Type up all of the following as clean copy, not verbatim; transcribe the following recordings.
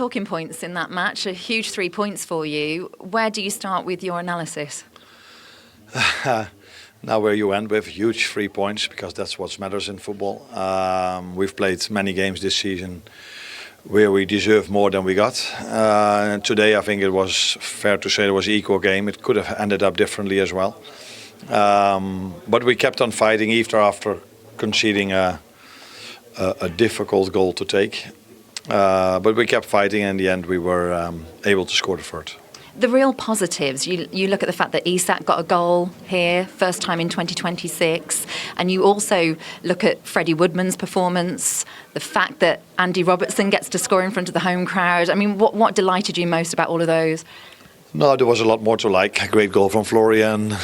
Talking points in that match, a huge 3 points for you. Where do you start with your analysis? Now where you end with huge 3 points, because that's what matters in football. We've played many games this season where we deserve more than we got. Today I think it was fair to say it was an equal game. It could have ended up differently as well. But we kept on fighting even after conceding a difficult goal to take. But we kept fighting, and in the end we were able to score the third. The real positives, you look at the fact that Isak got a goal here, first time in 2026, and you also look at Freddie Woodman's performance, the fact that Andy Robertson gets to score in front of the home crowd. I mean, what delighted you most about all of those? No, there was a lot more to like. A great goal from Florian.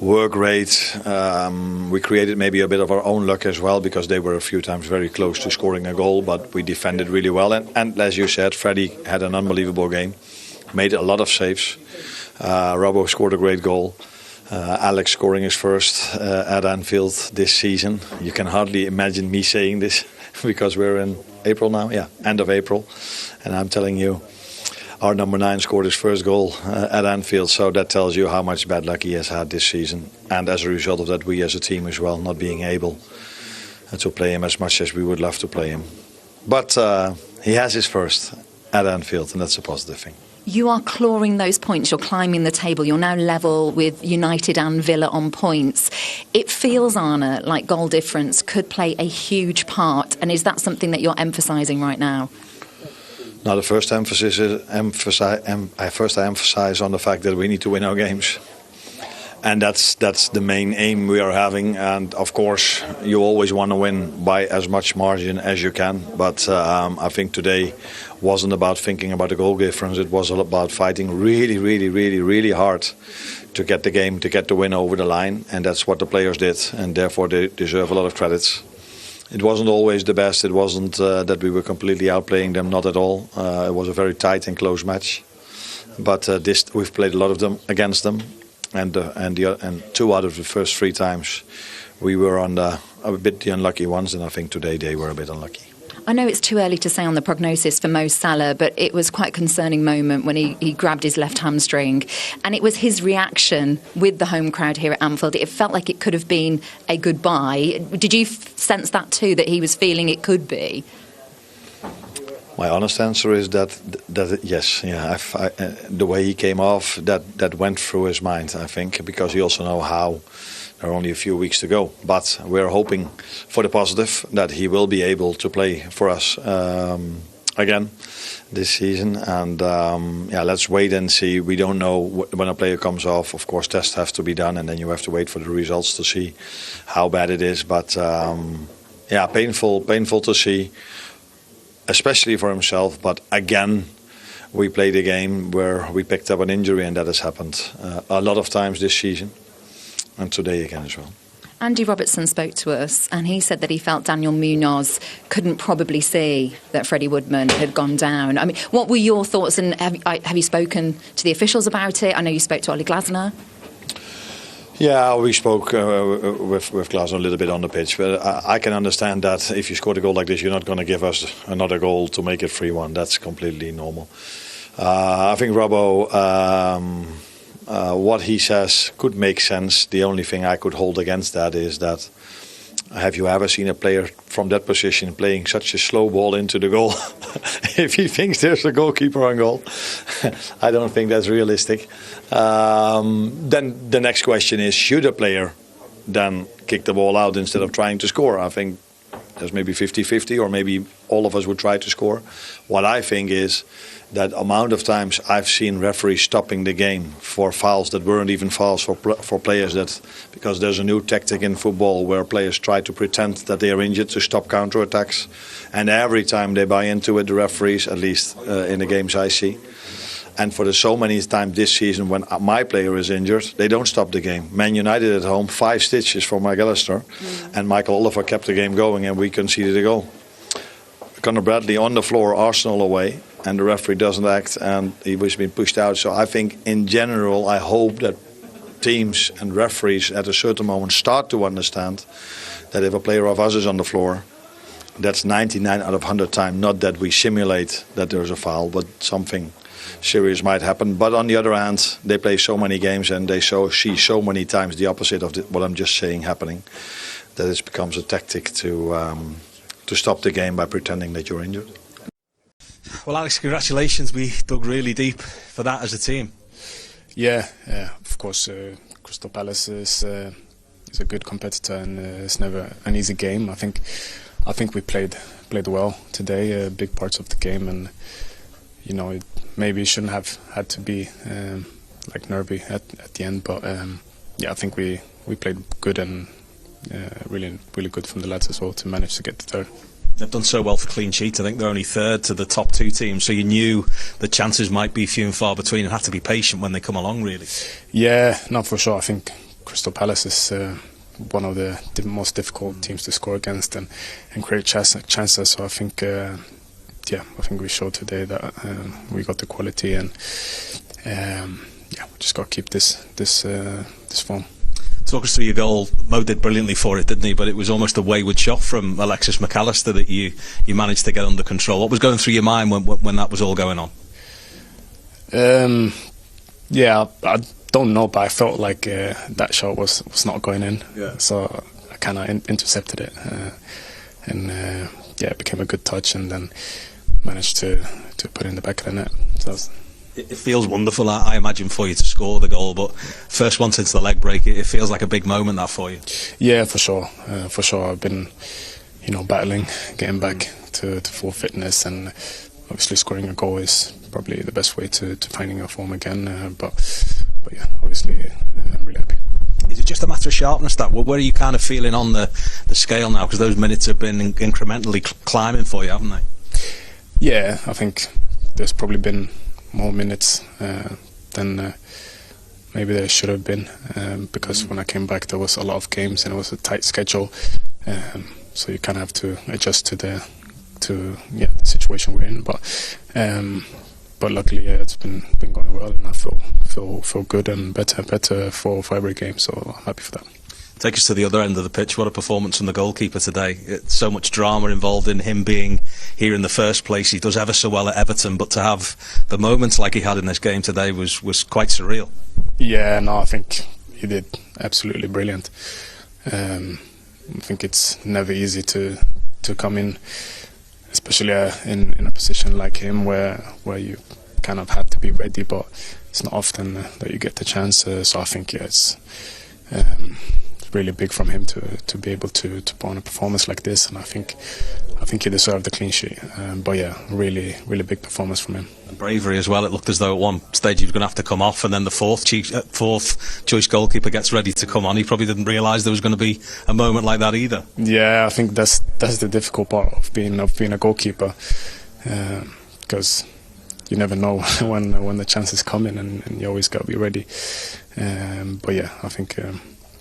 Work rate. We created maybe a bit of our own luck as well, because they were a few times very close to scoring a goal, but we defended really well. And as you said, Freddie had an unbelievable game, made a lot of saves. Robbo scored a great goal. Alex scoring his first at Anfield this season. You can hardly imagine me saying this because we're in April now. Yeah, end of April. And I'm telling you, our number 9 scored his first goal at Anfield, so that tells you how much bad luck he has had this season. And as a result of that, we as a team as well, not being able to play him as much as we would love to play him. But he has his first at Anfield, and that's a positive thing. You are clawing those points, you're climbing the table, you're now level with United and Villa on points. It feels, Arne, like goal difference could play a huge part, and is that something that you're emphasising right now? Now, the first emphasis is I emphasize on the fact that we need to win our games, and that's the main aim we are having. And of course, you always want to win by as much margin as you can. But I think today wasn't about thinking about the goal difference. It was all about fighting really hard to get the game, to get the win over the line, and that's what the players did, and therefore they deserve a lot of credits. It wasn't always the best. It wasn't that we were completely outplaying them, not at all. It was a very tight and close match. But we've played a lot of them against them, and 2 out of the first 3 times we were on a bit the unlucky ones, and I think today they were a bit unlucky. I know it's too early to say on the prognosis for Mo Salah, but it was quite a concerning moment when he grabbed his left hamstring. And it was his reaction with the home crowd here at Anfield. It felt like it could have been a goodbye. Did you sense that too, that he was feeling it could be? My honest answer is that yes, yeah. The way he came off, that went through his mind, I think, because he also know how. There are only a few weeks to go, but we're hoping for the positive that he will be able to play for us again this season. And let's wait and see. We don't know when a player comes off. Of course, tests have to be done, and then you have to wait for the results to see how bad it is. But painful to see, especially for himself. But again, we played a game where we picked up an injury, and that has happened a lot of times this season. And today again as well. Andy Robertson spoke to us, and he said that he felt Daniel Munoz couldn't probably see that Freddie Woodman had gone down. I mean, what were your thoughts, and have you spoken to the officials about it? I know you spoke to Ollie Glasner. Yeah, we spoke with Glasner a little bit on the pitch, but I can understand that if you scored a goal like this, you're not going to give us another goal to make it 3-1. That's completely normal. I think Robbo... what he says could make sense. The only thing I could hold against that is that, have you ever seen a player from that position playing such a slow ball into the goal? If he thinks there's a goalkeeper on goal, I don't think that's realistic. Then the next question is, should a player then kick the ball out instead of trying to score? I think there's maybe 50-50, or maybe all of us would try to score. What I think is that amount of times I've seen referees stopping the game for fouls that weren't even fouls for players, that because there's a new tactic in football where players try to pretend that they are injured to stop counter-attacks, and every time they buy into it, the referees, at least in the games I see. And for the so many times this season when my player is injured, they don't stop the game. Man United at home, 5 stitches for McAllister, and Michael Oliver kept the game going, and we conceded a goal. Conor Bradley on the floor, Arsenal away, and the referee doesn't act, and he was being pushed out. So I think in general, I hope that teams and referees at a certain moment start to understand that if a player of us is on the floor, that's 99 out of 100 times. Not that we simulate that there's a foul, but something serious might happen. But on the other hand, they play so many games and they see so many times the opposite of what I'm just saying happening, that it becomes a tactic to stop the game by pretending that you're injured. Well, Alex, congratulations. We dug really deep for that as a team. Yeah, of course. Crystal Palace is a good competitor, and it's never an easy game. I think we played well today, big parts of the game, and maybe it shouldn't have had to be like nervy at the end, but I think we played good and really good from the lads as well to manage to get the third. They've done so well for clean sheets. I think they're only third to the top two teams, so you knew the chances might be few and far between and had to be patient when they come along, really. Yeah, no, for sure. I think Crystal Palace is one of the most difficult teams to score against and create chances. So I think, I think we showed today that we got the quality, and we just got to keep this form. Talk us through your goal. Mo did brilliantly for it, didn't he? But it was almost a wayward shot from Alexis McAllister that you managed to get under control. What was going through your mind when that was all going on? I don't know, but I felt like that shot was not going in. Yeah. So I kind of intercepted it, it became a good touch, and then managed to put it in the back of the net. So it feels wonderful, I imagine, for you to score the goal, but first one since the leg break, it feels like a big moment that for you. Yeah, for sure. I've been, battling, getting back to full fitness, and obviously scoring a goal is probably the best way to finding your form again. But yeah, obviously I'm really happy. Is it just a matter of sharpness that? Where are you kind of feeling on the scale now? Because those minutes have been incrementally climbing for you, haven't they? Yeah, I think there's probably been more minutes than maybe there should have been, because when I came back there was a lot of games and it was a tight schedule, so you kind of have to adjust to the situation we're in. But luckily, it's been going well, and I feel good and better for every game. So I'm happy for that. Take us to the other end of the pitch. What a performance from the goalkeeper today. It's so much drama involved in him being here in the first place. He does ever so well at Everton, but to have the moments like he had in this game today was quite surreal. Yeah, no, I think he did absolutely brilliant. I think it's never easy to come in, especially in a position like him where you kind of had to be ready, but it's not often that you get the chance. So I think it's really big from him to be able to put on a performance like this, and I think he deserved the clean sheet. But yeah, really big performance from him. And bravery as well. It looked as though at one stage he was going to have to come off, and then the fourth choice goalkeeper gets ready to come on. He probably didn't realise there was going to be a moment like that either. Yeah, I think that's the difficult part of being a goalkeeper, because you never know when the chance is coming, and you always got to be ready. But yeah, I think.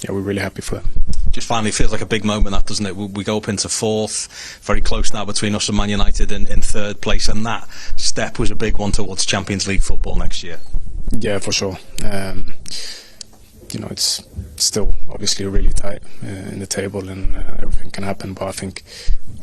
We're really happy for that. Just finally feels like a big moment, that, doesn't it? We go up into fourth, very close now between us and Man United in third place, and that step was a big one towards Champions League football next year. Yeah, for sure. It's still obviously really tight in the table, and everything can happen, but I think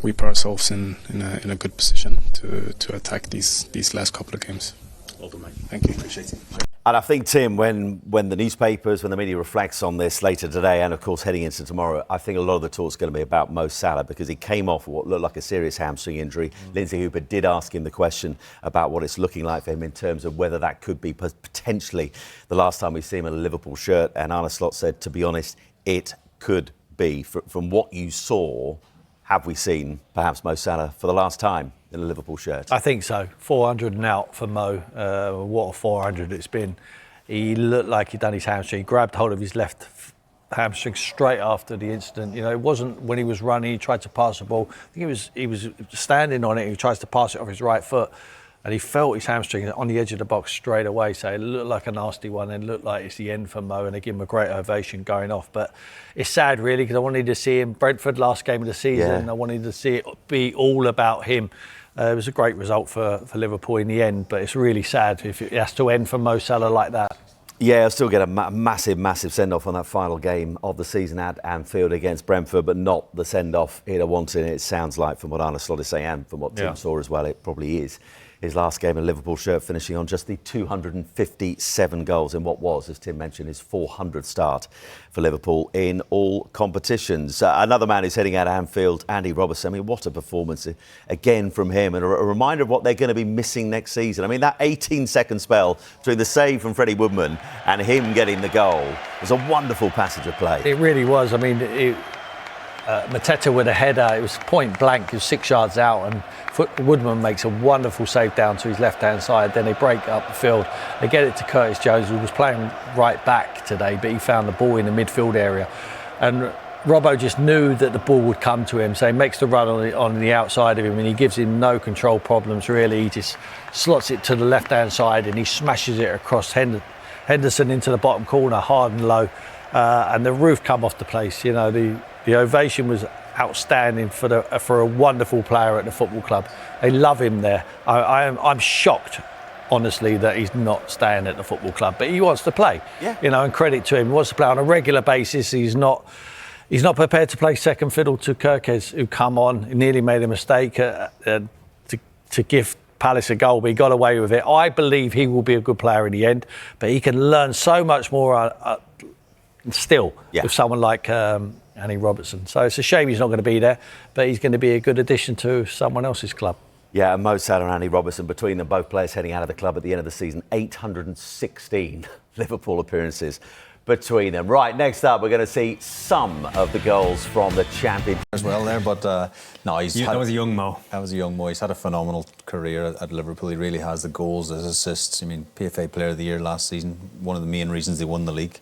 we put ourselves in a good position to attack these last couple of games. Well done, mate. Thank you. Appreciate it. And I think, Tim, when the newspapers, when the media reflects on this later today and, of course, heading into tomorrow, I think a lot of the talk's going to be about Mo Salah, because he came off what looked like a serious hamstring injury. Lindsay Hooper did ask him the question about what it's looking like for him in terms of whether that could be potentially the last time we see him in a Liverpool shirt. And Arne said, to be honest, it could be. From what you saw, have we seen perhaps Mo Salah for the last time in a Liverpool shirt? I think so. 400 and out for Mo. What a 400 it's been. He looked like he'd done his hamstring. He grabbed hold of his left hamstring straight after the incident. It wasn't when he was running, he tried to pass the ball. I think he was standing on it, he tries to pass it off his right foot, and he felt his hamstring on the edge of the box straight away. So it looked like a nasty one, and looked like it's the end for Mo, and they give him a great ovation going off. But it's sad, really, because I wanted to see him. Brentford last game of the season, I wanted to see it be all about him. It was a great result for Liverpool in the end, but it's really sad if it has to end for Mo Salah like that. Yeah, I'll still get a massive send-off on that final game of the season at Anfield against Brentford, but not the send-off he'd have wanted. It sounds like, from what Arne is saying and from what Tim saw as well, it probably is. His last game in a Liverpool shirt, finishing on just the 257 goals in what was, as Tim mentioned, his 400th start for Liverpool in all competitions. Another man who's heading out of Anfield, Andy Robertson. I mean, what a performance again from him, and a reminder of what they're going to be missing next season. I mean, that 18-second spell between the save from Freddie Woodman and him getting the goal was a wonderful passage of play. It really was. I mean, Mateta with a header, it was point blank, he was 6 yards out, and Woodman makes a wonderful save down to his left-hand side. Then they break up the field. They get it to Curtis Jones, who was playing right back today, but he found the ball in the midfield area. And Robbo just knew that the ball would come to him, so he makes the run on the outside of him, and he gives him no control problems, really. He just slots it to the left-hand side, and he smashes it across Henderson into the bottom corner, hard and low. And the roof come off the place. You know, the ovation was outstanding for a wonderful player at the football club. They love him there. I'm shocked, honestly, that he's not staying at the football club, but he wants to play. Yeah. You know, and credit to him, he wants to play on a regular basis. He's not prepared to play second fiddle to Kirkes, who come on. He nearly made a mistake to give Palace a goal, but he got away with it. I believe he will be a good player in the end, but he can learn so much more still with someone like Andy Robertson. So it's a shame he's not going to be there, but he's going to be a good addition to someone else's club. Yeah, and Mo Salah and Andy Robertson, between them, both players heading out of the club at the end of the season. 816 Liverpool appearances between them. Right, next up, we're going to see some of the goals from the champion as well there, but no, that was a young Mo. That was a young Mo. He's had a phenomenal career at Liverpool. He really has. The goals, the assists. I mean, PFA Player of the Year last season. One of the main reasons they won the league.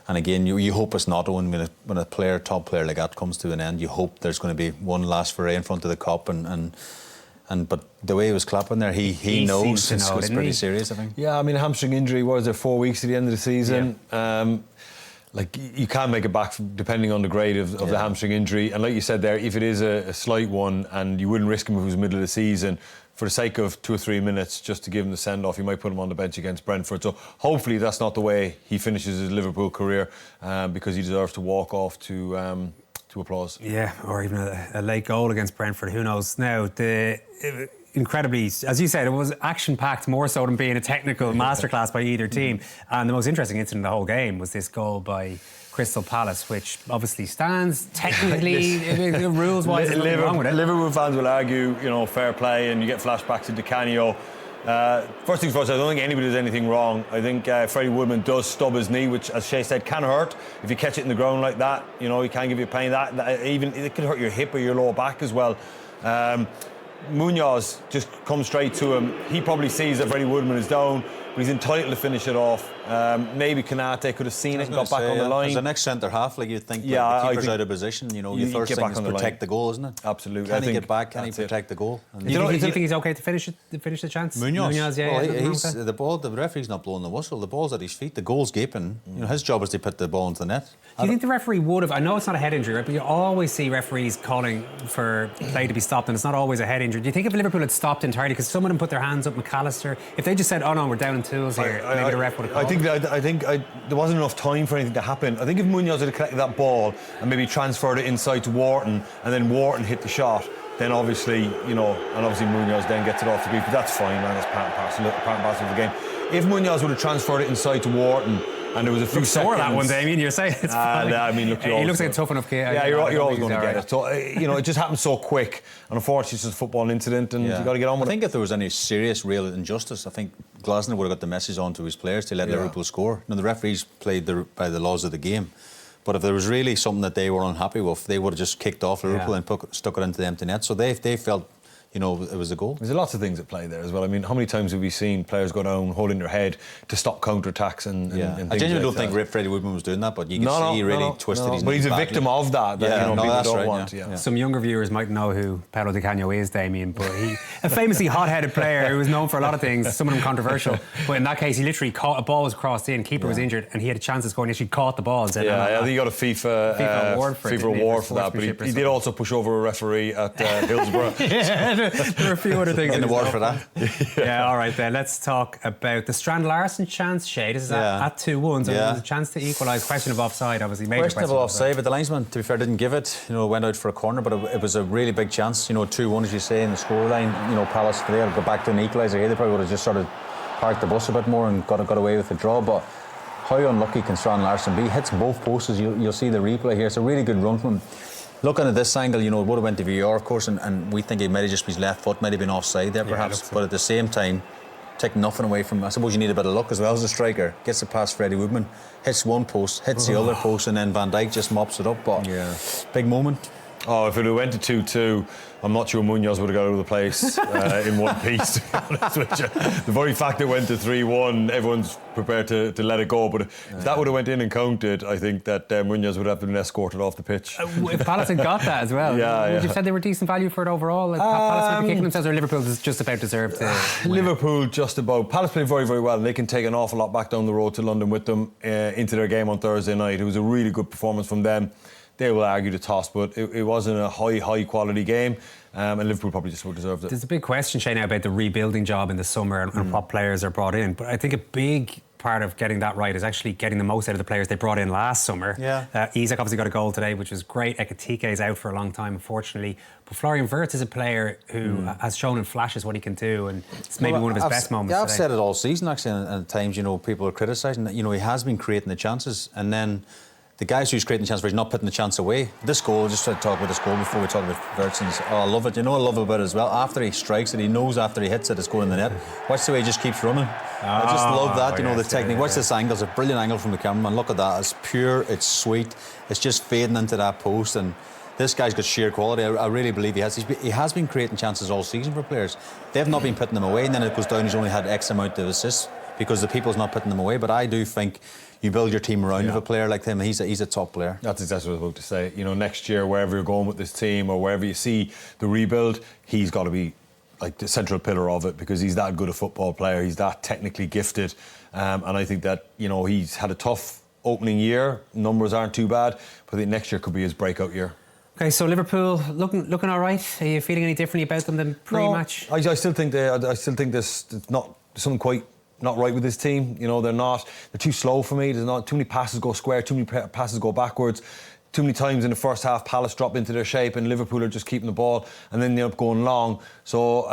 And again, you hope it's not when a top player like that comes to an end. You hope there's going to be one last foray in front of the cup, but the way he was clapping there, he knows it's pretty serious, I think. Yeah, I mean, a hamstring injury. What is it? 4 weeks to the end of the season. Yeah. Like, you can't make it back depending on the grade of the hamstring injury. And like you said there, if it is a slight one, and you wouldn't risk him if it was middle of the season, for the sake of 2 or 3 minutes, just to give him the send-off, you might put him on the bench against Brentford. So hopefully that's not the way he finishes his Liverpool career, because he deserves to walk off to applause. Yeah, or even a late goal against Brentford. Who knows? Now, incredibly, as you said, it was action-packed more so than being a technical masterclass by either team. And the most interesting incident of the whole game was this goal by Crystal Palace, which obviously stands technically, rules-wise, there's nothing wrong with it. Liverpool fans will argue, fair play, and you get flashbacks to Di Canio. First things first, I don't think anybody does anything wrong. I think Freddie Woodman does stub his knee, which, as Shay said, can hurt if you catch it in the ground like that. He can give you pain. That even it could hurt your hip or your lower back as well. Munoz just comes straight to him. He probably sees that Freddie Woodman is down, but he's entitled to finish it off. Maybe Konate could have seen it and got back on the line. As the next centre half, like you'd think, the keeper's out of position. Your first thing is protect the goal, isn't it? Absolutely. Can he get back? Can he protect the goal? Do you think he's okay to finish the chance? Munoz, the ball. The referee's not blowing the whistle. The ball's at his feet. The goal's gaping. His job is to put the ball into the net. Do you think the referee would have? I know it's not a head injury, right? But you always see referees calling for play to be stopped, and it's not always a head injury. Do you think if Liverpool had stopped entirely, because some of them put their hands up, McAllister, if they just said, "Oh no, we're down in tools here," maybe the ref would have called? I think there wasn't enough time for anything to happen. I think if Munoz had collected that ball and maybe transferred it inside to Wharton, and then Wharton hit the shot, then obviously, and obviously Munoz then gets it off the beat. But that's fine, man. That's part and parcel of the game. If Munoz would have transferred it inside to Wharton, and there was a few seconds. That one, Damien. You're saying it's fine. I mean, look, he looks like a tough enough kid. Yeah, you're always going to get it. So, it just happened so quick, and unfortunately, it's just a football incident, and you got to get on with it. I think if there was any serious, real injustice, I think Glasner would have got the message on to his players to let Liverpool score. Now, the referees played by the laws of the game, but if there was really something that they were unhappy with, they would have just kicked off Liverpool and stuck it into the empty net. So they felt, it was a goal. There's lots of things at play there as well. I mean, how many times have we seen players go down holding their head to stop counter-attacks and things I genuinely don't like think Freddie Woodman was doing that, but you can see he really twisted his knee. But he's a badly. victim of that people don't want. Yeah. Some younger viewers might know who Paolo Di Canio is, Damien, but he a famously hot-headed player who was known for a lot of things, some of them controversial. But in that case, he literally caught a ball was crossed in, keeper was injured, and he had a chance of scoring. He actually caught the ball and said, I think he got a FIFA award for that. But he did also push over a referee at Hillsborough. There are a few other things In the water for that. Yeah, all right then. Let's talk about the Strand Larson chance, Shay. This is at 2-1, so there's a chance to equalise. Question of offside, obviously. Major Questionable offside, but the linesman, to be fair, didn't give it. Went out for a corner, but it was a really big chance. 2-1, as you say, in the scoreline. Palace today will go back to an equaliser here. They probably would have just sort of parked the bus a bit more and got away with the draw. But how unlucky can Strand Larson be? He hits both posts. You'll see the replay here. It's a really good run from him. Looking at this angle, it would have went to VAR, of course, and we think it might have just been his left foot, might have been offside there, perhaps. But at the same time, take nothing away from. I suppose you need a bit of luck as well as a striker. Gets it past Freddie Woodman, hits one post, hits the other post, and then Van Dijk just mops it up. But big moment. Oh, if it had went to 2-2, I'm not sure Munoz would have got out of the place in one piece, to be honest with you. The very fact it went to 3-1, everyone's prepared to let it go. But if that would have went in and counted, I think that Munoz would have been escorted off the pitch. If Palace had got that as well, would you have said they were decent value for it overall? Like, Palace might be kicking themselves, or Liverpool just about deserved to Liverpool just about. Palace played very, very well, and they can take an awful lot back down the road to London with them into their game on Thursday night. It was a really good performance from them. They will argue the toss, but it wasn't a high quality game, and Liverpool probably just deserved it. There's a big question, Shane, now about the rebuilding job in the summer and what players are brought in. But I think a big part of getting that right is actually getting the most out of the players they brought in last summer. Isak obviously got a goal today, which was great. Ekitike is out for a long time, unfortunately. But Florian Wirtz is a player who has shown in flashes what he can do, and it's maybe one of his best moments I've today. said it all season, actually, and at times, people are criticising that, he has been creating the chances, and then the guys who's creating the chance for, he's not putting the chance away. This goal, just to talk about this goal before we talk about Wirtz. I love it. I love it about it as well. After he strikes it, he knows after he hits it, it's going in the net. Watch the way he just keeps running. I just love that, the technique. Watch this angle. It's a brilliant angle from the cameraman. Look at that. It's pure, it's sweet. It's just fading into that post, and this guy's got sheer quality. I really believe he has. He has been creating chances all season for players. They've not been putting them away, and then it goes down. He's only had X amount of assists because the people's not putting them away. But I do think you build your team around a player like him. He's a top player. That's exactly what I was about to say. Next year, wherever you're going with this team or wherever you see the rebuild, he's got to be like the central pillar of it, because he's that good a football player. He's that technically gifted, and I think that he's had a tough opening year. Numbers aren't too bad, but I think next year could be his breakout year. Okay, so Liverpool looking all right. Are you feeling any differently about them than pre-match? No, I still think there's something quite not right with this team. They're too slow for me. There's not too many passes go square, too many passes go backwards. Too many times in the first half, Palace drop into their shape and Liverpool are just keeping the ball, and then they end up going long. So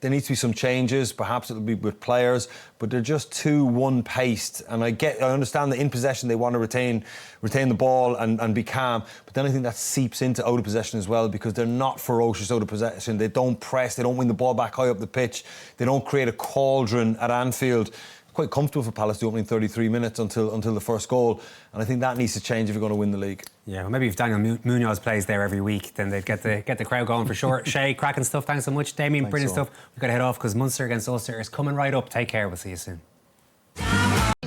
there needs to be some changes. Perhaps it'll be with players, but they're just too one-paced. And I understand that in possession they want to retain the ball and be calm. But then I think that seeps into out of possession as well, because they're not ferocious out of possession. They don't press. They don't win the ball back high up the pitch. They don't create a cauldron at Anfield. Quite comfortable for Palace the opening 33 minutes until the first goal, and I think that needs to change if you're going to win the league. Yeah, well, maybe if Daniel Munoz plays there every week, then they'd get the crowd going for sure. Shay, cracking stuff. Thanks so much, Damien. Brilliant stuff. We've got to head off because Munster against Ulster is coming right up. Take care. We'll see you soon.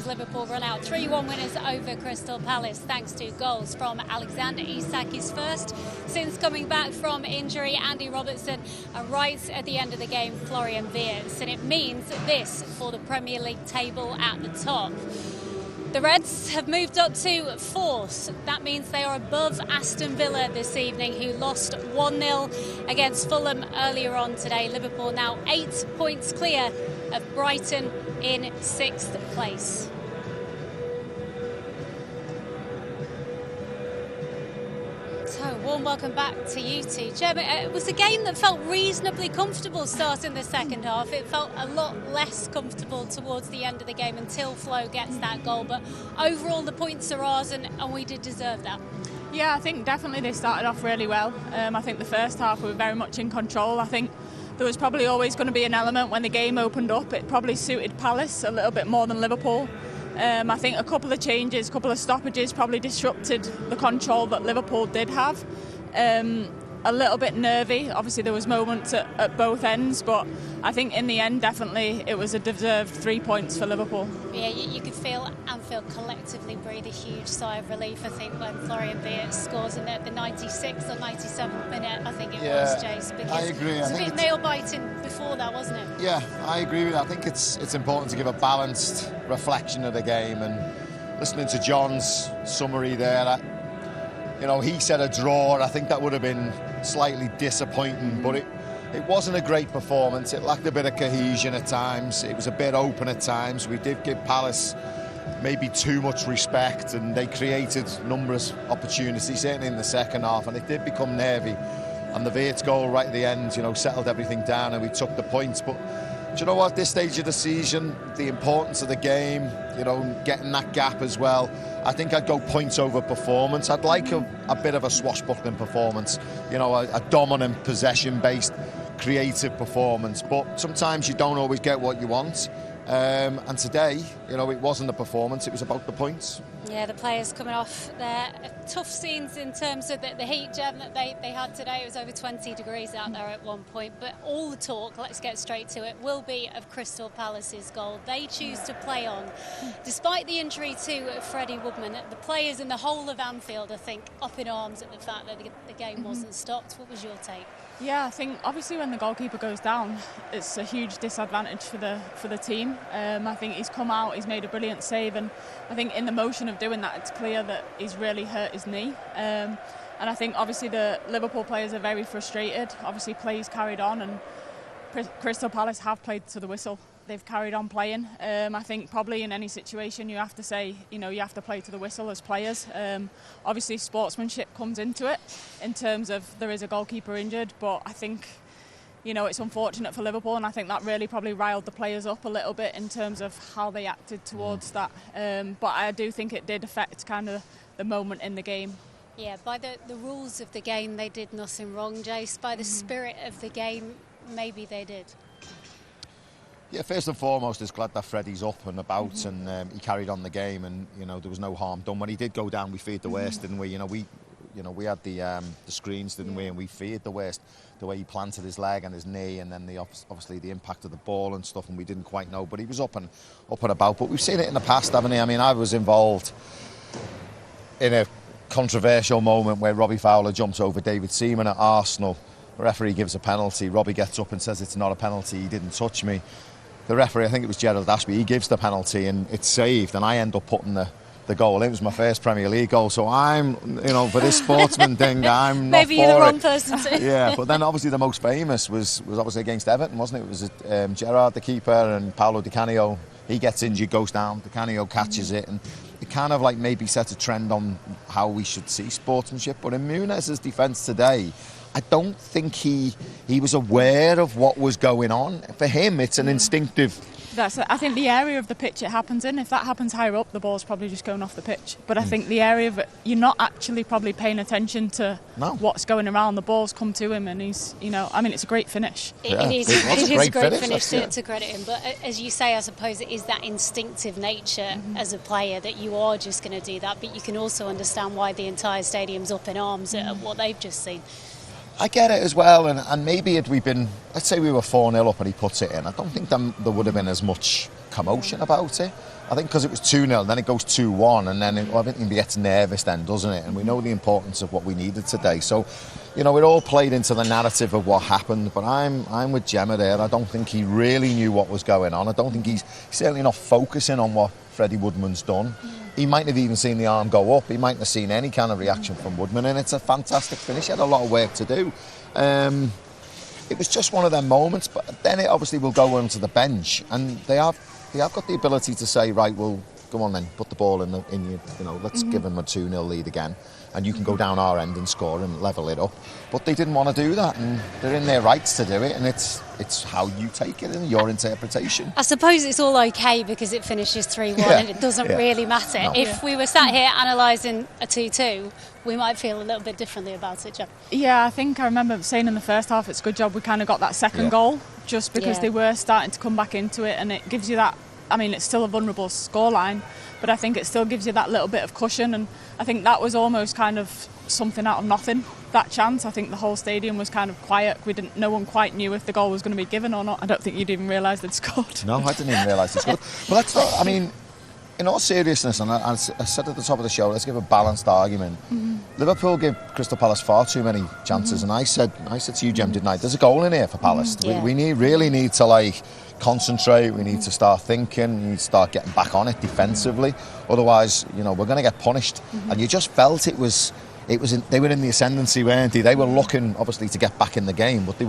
Liverpool run out 3-1 winners over Crystal Palace thanks to goals from Alexander Isak, his first since coming back from injury, Andy Robertson, and right at the end of the game, Florian Wirtz. And it means this for the Premier League table at the top. The Reds have moved up to fourth. That means they are above Aston Villa this evening, who lost 1-0 against Fulham earlier on today. Liverpool now 8 points clear of Brighton in 6th place. So, warm welcome back to you two. Gemma, it was a game that felt reasonably comfortable starting the second half. It felt a lot less comfortable towards the end of the game until Flo gets that goal. But overall, the points are ours, and we did deserve that. Yeah, I think definitely they started off really well. I think the first half we were very much in control. I think there was probably always going to be an element when the game opened up. It probably suited Palace a little bit more than Liverpool. I think a couple of changes, a couple of stoppages probably disrupted the control that Liverpool did have. A little bit nervy. Obviously there was moments at both ends, but I think in the end definitely it was a deserved 3 points for Liverpool. Yeah, you could feel Anfield collectively breathe a huge sigh of relief, I think, when Florian Wirtz scores in the 96th or 97th minute, I think it was, Jace. Because I agree. It was a bit nail-biting before that, wasn't it? Yeah, I agree with that. I think it's important to give a balanced reflection of the game, and listening to John's summary there, he said a draw. I think that would have been slightly disappointing, but It wasn't a great performance. It lacked a bit of cohesion at times. It was a bit open at times. We did give Palace maybe too much respect, and they created numerous opportunities, certainly in the second half, and it did become nervy. And the Wirtz goal right at the end, settled everything down, and we took the points. But do you know what? At this stage of the season, the importance of the game, getting that gap as well, I think I'd go points over performance. I'd like a bit of a swashbuckling performance, a dominant, possession-based, creative performance. But sometimes you don't always get what you want. And today, it wasn't a performance, it was about the points. Yeah, the players coming off their tough scenes in terms of the heat jam that they had today. It was over 20 degrees out there at one point. But all the talk, let's get straight to it, will be of Crystal Palace's goal. They choose to play on. Despite the injury to Freddie Woodman, the players in the whole of Anfield, I think, up in arms at the fact that the game wasn't stopped. What was your take? Yeah, I think obviously when the goalkeeper goes down, it's a huge disadvantage for the team. I think he's come out, he's made a brilliant save, and I think in the motion of doing that, it's clear that he's really hurt his knee. And I think obviously the Liverpool players are very frustrated. Obviously plays carried on, and Crystal Palace have played to the whistle. They've carried on playing. I think probably in any situation you have to say, you have to play to the whistle as players. Obviously sportsmanship comes into it in terms of there is a goalkeeper injured, but I think, it's unfortunate for Liverpool, and I think that really probably riled the players up a little bit in terms of how they acted towards that. But I do think it did affect kind of the moment in the game. Yeah, by the rules of the game, they did nothing wrong, Jace. By the spirit of the game, maybe they did. Yeah, first and foremost, it's glad that Freddie's up and about, and he carried on the game, and there was no harm done. When he did go down, we feared the worst, didn't we? We had the screens, didn't we? And we feared the worst, the way he planted his leg and his knee, and then obviously the impact of the ball and stuff, and we didn't quite know. But he was up and about. But we've seen it in the past, haven't we? I mean, I was involved in a controversial moment where Robbie Fowler jumps over David Seaman at Arsenal. The referee gives a penalty. Robbie gets up and says it's not a penalty. He didn't touch me. The referee, I think it was Gerald Ashby, he gives the penalty and it's saved, and I end up putting the goal in. It was my first Premier League goal, so I'm, for this sportsman thing, I'm not Maybe you're the wrong person to. Yeah, but then obviously the most famous was obviously against Everton, wasn't it? It was Gerrard, the keeper, and Paolo Di Canio. He gets injured, goes down, Di Canio catches it, and it kind of like maybe set a trend on how we should see sportsmanship. But in Munez's defence today, I don't think he was aware of what was going on. For him, it's an instinctive. I think the area of the pitch it happens in, if that happens higher up, the ball's probably just going off the pitch. But I think the area of it, you're not actually probably paying attention to what's going around. The ball's come to him, and he's, it's a great finish. It is a great finish to credit him. But as you say, I suppose it is that instinctive nature as a player that you are just going to do that. But you can also understand why the entire stadium's up in arms at what they've just seen. I get it as well, and maybe had we been, let's say we were 4-0 up and he puts it in, I don't think there would have been as much commotion about it. I think because it was 2-0, then it goes 2-1, and then everything gets nervous then, doesn't it? And we know the importance of what we needed today. So, it all played into the narrative of what happened, but I'm with Gemma there. I don't think he really knew what was going on. I don't think he's certainly not focusing on what Freddie Woodman's done. He mightn't have even seen the arm go up. He mightn't have seen any kind of reaction from Woodman, and it's a fantastic finish. He had a lot of work to do. It was just one of them moments, but then it obviously will go onto the bench, and they have got the ability to say, right, well, come on then, put the ball in your, let's give them a 2-0 lead again, and you can go down our end and score and level it up. But they didn't want to do that, and they're in their rights to do it, and it's how you take it and your interpretation. I suppose it's all okay because it finishes 3-1 and it doesn't really matter. No. If we were sat here analysing a 2-2, we might feel a little bit differently about it, Jeff. Yeah, I think I remember saying in the first half it's a good job we kind of got that second goal, just because they were starting to come back into it, and it gives you that, it's still a vulnerable scoreline, but I think it still gives you that little bit of cushion, and I think that was almost kind of something out of nothing, that chance. I think the whole stadium was kind of quiet. No one quite knew if the goal was going to be given or not. I don't think you'd even realise they'd scored. No, I didn't even realise they'd scored. But that's not, in all seriousness, and I said at the top of the show, let's give a balanced argument. Liverpool give Crystal Palace far too many chances, and I said to you, Jem, didn't I? There's a goal in here for Palace. We really need to concentrate. We need to start thinking. We need to start getting back on it defensively. Otherwise, we're going to get punished. And you just felt it was they were in the ascendancy, weren't they? They were looking, obviously, to get back in the game, but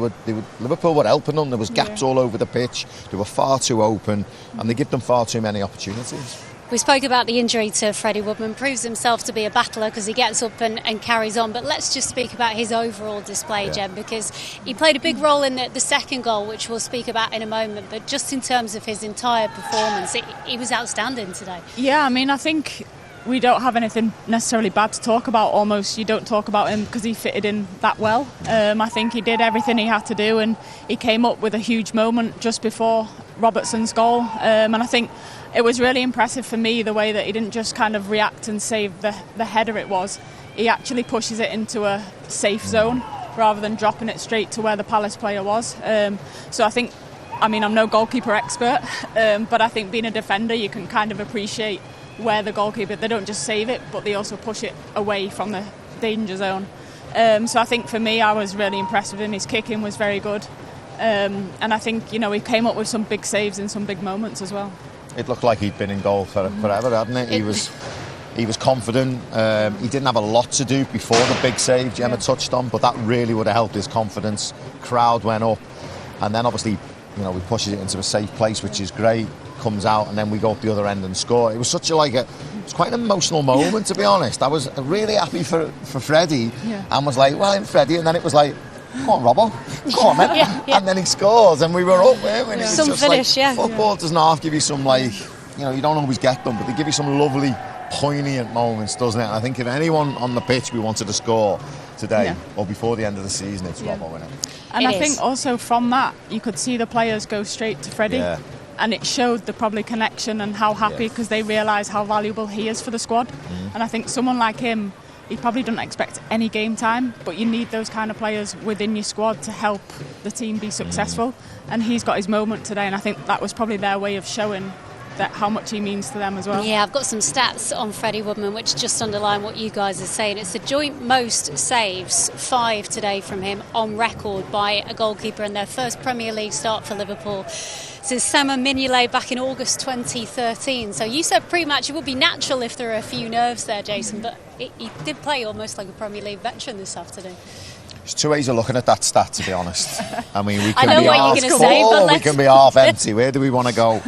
Liverpool were helping them. There was gaps all over the pitch. They were far too open, and they give them far too many opportunities. We spoke about the injury to Freddie Woodman. Proves himself to be a battler because he gets up and carries on. But let's just speak about his overall display, Jem, because he played a big role in the second goal, which we'll speak about in a moment. But just in terms of his entire performance, he was outstanding today. Yeah, I mean, I think we don't have anything necessarily bad to talk about. Almost you don't talk about him because he fitted in that well. I think he did everything he had to do, and he came up with a huge moment just before Robertson's goal. And I think it was really impressive for me the way that he didn't just kind of react and save the header it was. He actually pushes it into a safe zone rather than dropping it straight to where the Palace player was. So I think, I mean, I'm no goalkeeper expert, but I think being a defender, you can kind of appreciate where the goalkeeper, they don't just save it, but they also push it away from the danger zone. So I think for me, I was really impressed with him. His kicking was very good. And I think, you know, he came up with some big saves in some big moments as well. It looked like he'd been in goal forever, hadn't it? He was confident. He didn't have a lot to do before the big save Gemma touched on, but that really would have helped his confidence. Crowd went up, and then obviously, you know, we pushes it into a safe place, which is great. Comes out, and then we go up the other end and score. It was such it's quite an emotional moment, to be honest. I was really happy for Freddie, and was like, well, I'm Freddie, and then it was like, come on, Robbo, come on, man. And then he scores, and we were up, weren't we? And it was some just finish, like, football does not give you some, like, you know, you don't always get them, but they give you some lovely, poignant moments, doesn't it? And I think if anyone on the pitch we wanted to score today or before the end of the season, it's Robbo, isn't it? And I think also from that, you could see the players go straight to Freddie. Yeah. And it showed the probably connection and how happy, because they realise how valuable he is for the squad. And I think someone like him, he probably doesn't expect any game time, but you need those kind of players within your squad to help the team be successful. And he's got his moment today, and I think that was probably their way of showing that how much he means to them as well. Yeah, I've got some stats on Freddie Woodman which just underline what you guys are saying. It's the joint most saves, 5 today from him on record by a goalkeeper in their first Premier League start for Liverpool since Sama Mignolet back in August 2013. So you said pre-match it would be natural if there are a few nerves there, Jason, but he did play almost like a Premier League veteran this afternoon. There's two ways of looking at that stat, to be honest. I mean, we I can know be what half you're gonna say, full, but we can be half empty. Where do we want to go?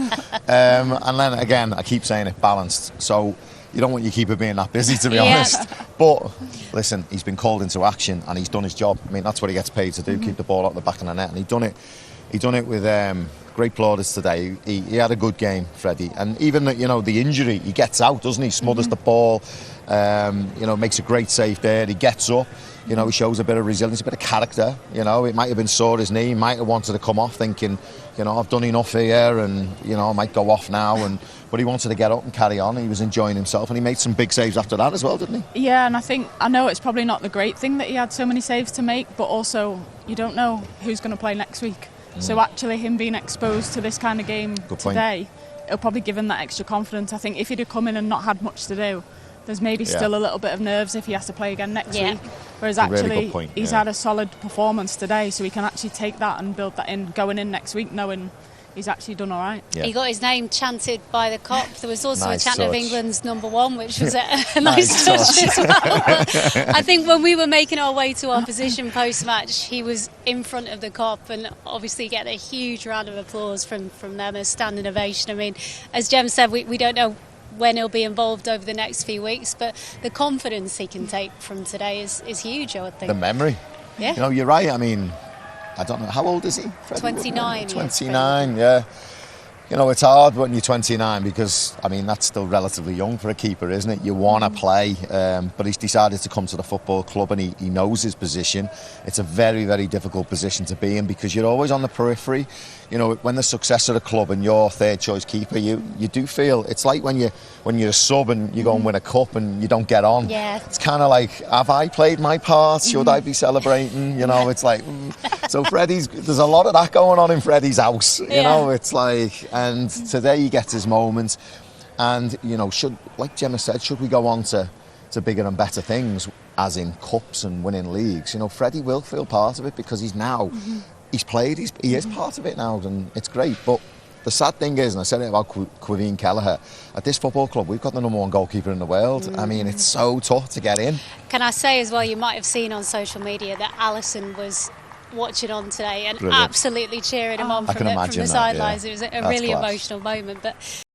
And then again, I keep saying it, balanced. So you don't want your keeper being that busy, to be honest. But listen, he's been called into action and he's done his job. I mean, that's what he gets paid to do, keep the ball out the back of the net. And he done it with great plaudits today. He had a good game, Freddie. And even the injury, he gets out, doesn't he? Smothers the ball, makes a great save there. He gets up. He shows a bit of resilience, a bit of character. It might have been sore his knee, might have wanted to come off thinking, I've done enough here and, I might go off now. But he wanted to get up and carry on. He was enjoying himself and he made some big saves after that as well, didn't he? Yeah, and I know it's probably not the great thing that he had so many saves to make, but also you don't know who's going to play next week. So actually him being exposed to this kind of game today, it'll probably give him that extra confidence. I think if he'd have come in and not had much to do, there's maybe still a little bit of nerves if he has to play again next week. Whereas actually he's had a solid performance today, so he can actually take that and build that in going in next week knowing he's actually done all right. He got his name chanted by the Kop. There was also a chant of England's #1, which was a nice touch as well. I think when we were making our way to our position post-match, he was in front of the Kop and obviously get a huge round of applause from them, a standing ovation. I mean, as Jem said, we don't know when he'll be involved over the next few weeks, but the confidence he can take from today is huge, I would think. The memory. Yeah. You're right. I mean, I don't know, how old is he? 29. 29, yeah. It's hard when you're 29 because, I mean, that's still relatively young for a keeper, isn't it? You want to play, but he's decided to come to the football club and he knows his position. It's a very, very difficult position to be in because you're always on the periphery. When the success of the club and you're third choice keeper, you do feel, it's like when you're a sub and you go and win a cup and you don't get on. Yeah. It's kind of like, have I played my part? Should I be celebrating? It's like, So there's a lot of that going on in Freddie's house. It's like, and today he gets his moment. And, like Gemma said, should we go on to bigger and better things, as in cups and winning leagues, Freddie will feel part of it because he's now, he's played, he is part of it now, and it's great. But the sad thing is, and I said it about Quaveen Kelleher, at this football club, we've got the #1 goalkeeper in the world. I mean, it's so tough to get in. Can I say as well, you might have seen on social media that Alisson was watching on today and Brilliant. absolutely cheering him on I from can the imagine that, sidelines. yeah. It was a That's really class. emotional moment. But